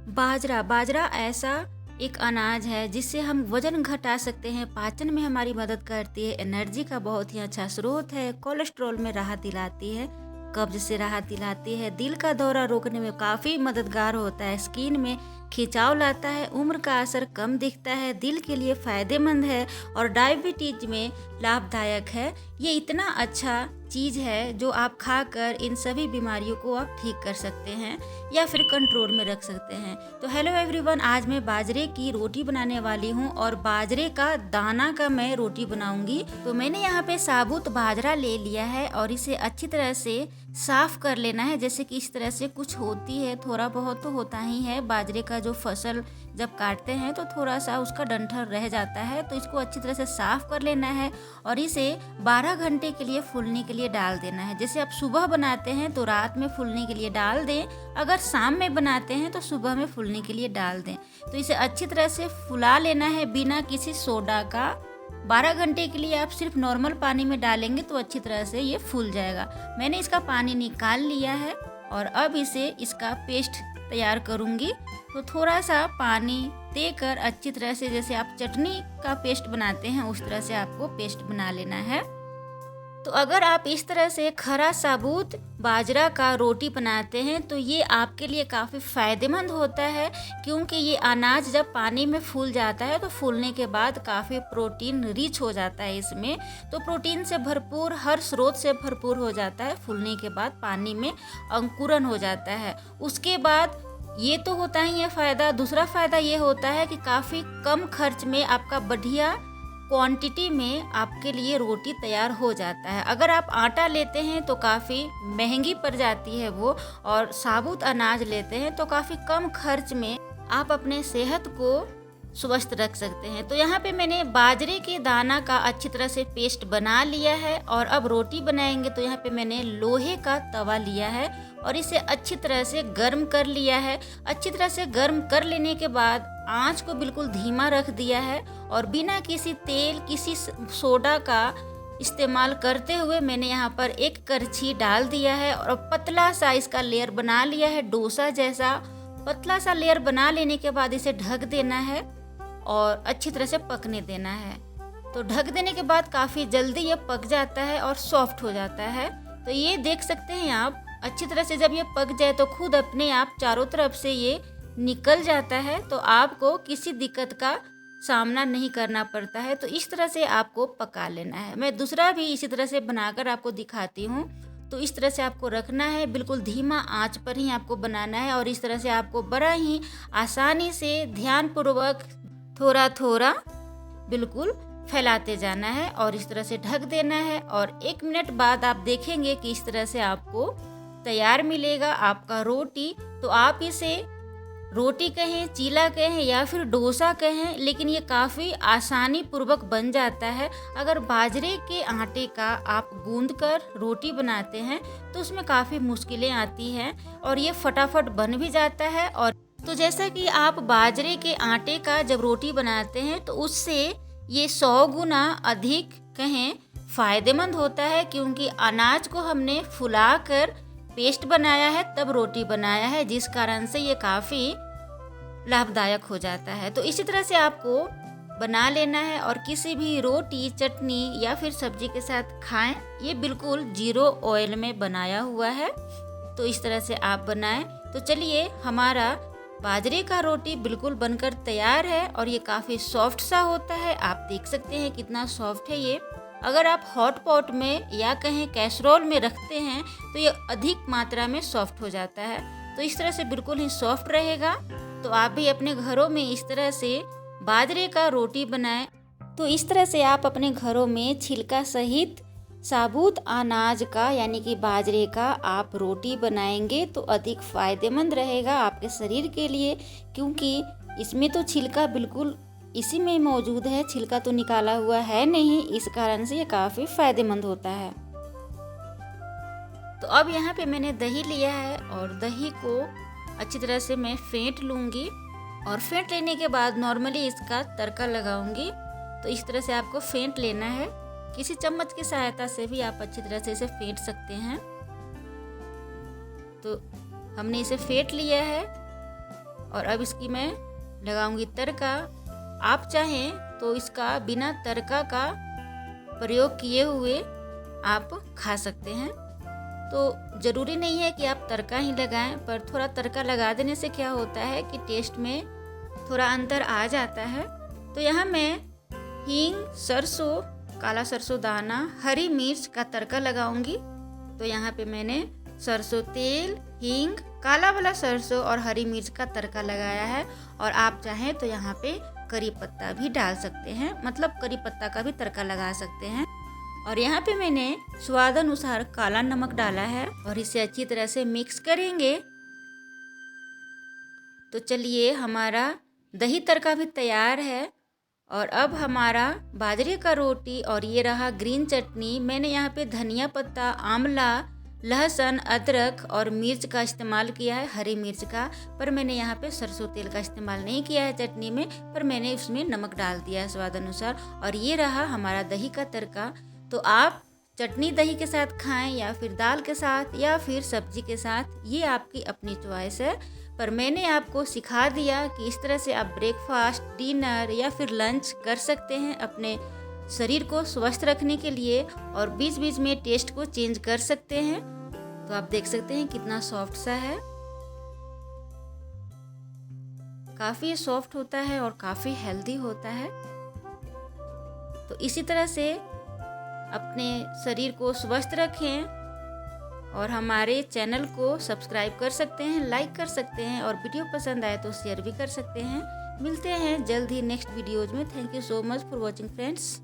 बाजरा बाजरा ऐसा एक अनाज है जिससे हम वजन घटा सकते हैं, पाचन में हमारी मदद करती है, एनर्जी का बहुत ही अच्छा स्रोत है, कोलेस्ट्रॉल में राहत दिलाती है, कब्ज से राहत दिलाती है, दिल का दौरा रोकने में काफ़ी मददगार होता है, स्किन में खिंचाव लाता है, उम्र का असर कम दिखता है, दिल के लिए फ़ायदेमंद है और डायबिटीज में लाभदायक है। ये इतना अच्छा चीज़ है जो आप खाकर इन सभी बीमारियों को आप ठीक कर सकते हैं या फिर कंट्रोल में रख सकते हैं। तो हेलो एवरीवन, आज मैं बाजरे की रोटी बनाने वाली हूँ और बाजरे का दाना का मैं रोटी बनाऊंगी। तो मैंने यहाँ पे साबुत बाजरा ले लिया है और इसे अच्छी तरह से साफ कर लेना है। जैसे कि इस तरह से कुछ होती है, थोड़ा बहुत तो होता ही है। बाजरे का जो फसल जब काटते हैं तो थोड़ा सा उसका डंठल रह जाता है, तो इसको अच्छी तरह से साफ कर लेना है और इसे 12 घंटे के लिए फूलने के लिए डाल देना है। जैसे आप सुबह बनाते हैं तो रात में फूलने के लिए डाल दें, अगर शाम में बनाते हैं तो सुबह में फूलने के लिए डाल दें। तो इसे अच्छी तरह से फुला लेना है बिना किसी सोडा का। 12 घंटे के लिए आप सिर्फ नॉर्मल पानी में डालेंगे तो अच्छी तरह से ये फूल जाएगा। मैंने इसका पानी निकाल लिया है और अब इसका पेस्ट तैयार करूँगी। तो थोड़ा सा पानी देकर अच्छी तरह से, जैसे आप चटनी का पेस्ट बनाते हैं उस तरह से आपको पेस्ट बना लेना है। तो अगर आप इस तरह से खरा साबुत बाजरा का रोटी बनाते हैं तो ये आपके लिए काफ़ी फ़ायदेमंद होता है, क्योंकि ये अनाज जब पानी में फूल जाता है तो फूलने के बाद काफ़ी प्रोटीन रिच हो जाता है इसमें। तो प्रोटीन से भरपूर, हर स्रोत से भरपूर हो जाता है। फूलने के बाद पानी में अंकुरन हो जाता है। उसके बाद ये तो होता ही है फ़ायदा। दूसरा फ़ायदा ये होता है कि काफ़ी कम खर्च में आपका बढ़िया क्वांटिटी में आपके लिए रोटी तैयार हो जाता है। अगर आप आटा लेते हैं तो काफ़ी महंगी पड़ जाती है वो, और साबुत अनाज लेते हैं तो काफ़ी कम खर्च में आप अपने सेहत को स्वस्थ रख सकते हैं। तो यहाँ पे मैंने बाजरे के दाना का अच्छी तरह से पेस्ट बना लिया है और अब रोटी बनाएंगे। तो यहाँ पे मैंने लोहे का तवा लिया है और इसे अच्छी तरह से गर्म कर लिया है। अच्छी तरह से गर्म कर लेने के बाद आंच को बिल्कुल धीमा रख दिया है और बिना किसी तेल, किसी सोडा का इस्तेमाल करते हुए मैंने यहाँ पर एक करछी डाल दिया है और पतला सा इसका लेयर बना लिया है, डोसा जैसा पतला सा लेयर बना लेने के बाद इसे ढक देना है और अच्छी तरह से पकने देना है। तो ढक देने के बाद काफ़ी जल्दी ये पक जाता है और सॉफ्ट हो जाता है। तो ये देख सकते हैं आप, अच्छी तरह से जब ये पक जाए तो खुद अपने आप चारों तरफ से ये निकल जाता है, तो आपको किसी दिक्कत का सामना नहीं करना पड़ता है। तो इस तरह से आपको पका लेना है। मैं दूसरा भी इसी तरह से बनाकर आपको दिखाती हूँ। तो इस तरह से आपको रखना है, बिल्कुल धीमा आंच पर ही आपको बनाना है और इस तरह से आपको बड़ा ही आसानी से ध्यानपूर्वक थोड़ा थोड़ा बिल्कुल फैलाते जाना है और इस तरह से ढक देना है। और 1 मिनट बाद आप देखेंगे कि इस तरह से आपको तैयार मिलेगा आपका रोटी। तो आप इसे रोटी कहें, चीला कहें या फिर डोसा कहें, लेकिन ये काफ़ी आसानी पूर्वक बन जाता है। अगर बाजरे के आटे का आप गूंद कर रोटी बनाते हैं तो उसमें काफ़ी मुश्किलें आती हैं और ये फटाफट बन भी जाता है। और तो जैसा कि आप बाजरे के आटे का जब रोटी बनाते हैं तो उससे ये 100 गुना अधिक कहें फ़ायदेमंद होता है, क्योंकि अनाज को हमने फुलाकर पेस्ट बनाया है तब रोटी बनाया है, जिस कारण से ये काफ़ी लाभदायक हो जाता है। तो इसी तरह से आपको बना लेना है और किसी भी रोटी, चटनी या फिर सब्जी के साथ खाएं। ये बिल्कुल 0 ऑयल में बनाया हुआ है। तो इस तरह से आप बनाएं। तो चलिए, हमारा बाजरे का रोटी बिल्कुल बनकर तैयार है और ये काफ़ी सॉफ्ट सा होता है। आप देख सकते हैं कितना सॉफ्ट है ये। अगर आप हॉट पॉट में या कहें कैसरोल में रखते हैं तो ये अधिक मात्रा में सॉफ्ट हो जाता है। तो इस तरह से बिल्कुल ही सॉफ्ट रहेगा। तो आप भी अपने घरों में इस तरह से बाजरे का रोटी बनाएं। तो इस तरह से आप अपने घरों में छिलका सहित साबुत अनाज का यानी कि बाजरे का आप रोटी बनाएंगे तो अधिक फ़ायदेमंद रहेगा आपके शरीर के लिए, क्योंकि इसमें तो छिलका बिल्कुल इसी में मौजूद है, छिलका तो निकाला हुआ है नहीं, इस कारण से ये काफ़ी फ़ायदेमंद होता है। तो अब यहाँ पे मैंने दही लिया है और दही को अच्छी तरह से मैं फेंट लूँगी और फेंट लेने के बाद नॉर्मली इसका तड़का लगाऊंगी। तो इस तरह से आपको फेंट लेना है। किसी चम्मच की सहायता से भी आप अच्छी तरह से इसे फेंट सकते हैं। तो हमने इसे फेंट लिया है और अब इसकी मैं लगाऊंगी तड़का। आप चाहें तो इसका बिना तड़का का प्रयोग किए हुए आप खा सकते हैं। तो ज़रूरी नहीं है कि आप तड़का ही लगाएं, पर थोड़ा तड़का लगा देने से क्या होता है कि टेस्ट में थोड़ा अंतर आ जाता है। तो यहाँ मैं हींग, सरसों, काला सरसों दाना, हरी मिर्च का तड़का लगाऊंगी। तो यहाँ पे मैंने सरसों तेल, हींग, काला वाला सरसों और हरी मिर्च का तड़का लगाया है। और आप चाहें तो यहाँ पे करी पत्ता भी डाल सकते हैं, मतलब करी पत्ता का भी तड़का लगा सकते हैं। और यहाँ पे मैंने स्वाद अनुसार काला नमक डाला है और इसे अच्छी तरह से मिक्स करेंगे। तो चलिए, हमारा दही तड़का भी तैयार है। और अब हमारा बाजरे का रोटी और ये रहा ग्रीन चटनी। मैंने यहाँ पे धनिया पत्ता, आंवला, लहसुन, अदरक और मिर्च का इस्तेमाल किया है, हरी मिर्च का। पर मैंने यहाँ पे सरसों तेल का इस्तेमाल नहीं किया है चटनी में, पर मैंने उसमें नमक डाल दिया है स्वाद अनुसार। और ये रहा हमारा दही का तड़का। तो आप चटनी दही के साथ खाएं या फिर दाल के साथ या फिर सब्जी के साथ, ये आपकी अपनी चॉइस है। पर मैंने आपको सिखा दिया कि इस तरह से आप ब्रेकफास्ट, डिनर या फिर लंच कर सकते हैं अपने शरीर को स्वस्थ रखने के लिए, और बीच बीच में टेस्ट को चेंज कर सकते हैं। तो आप देख सकते हैं कितना सॉफ्ट सा है, काफ़ी सॉफ्ट होता है और काफ़ी हेल्दी होता है। तो इसी तरह से अपने शरीर को स्वस्थ रखें और हमारे चैनल को सब्सक्राइब कर सकते हैं, लाइक कर सकते हैं, और वीडियो पसंद आए तो शेयर भी कर सकते हैं। मिलते हैं जल्द ही नेक्स्ट वीडियोज में। Thank you so much for watching friends.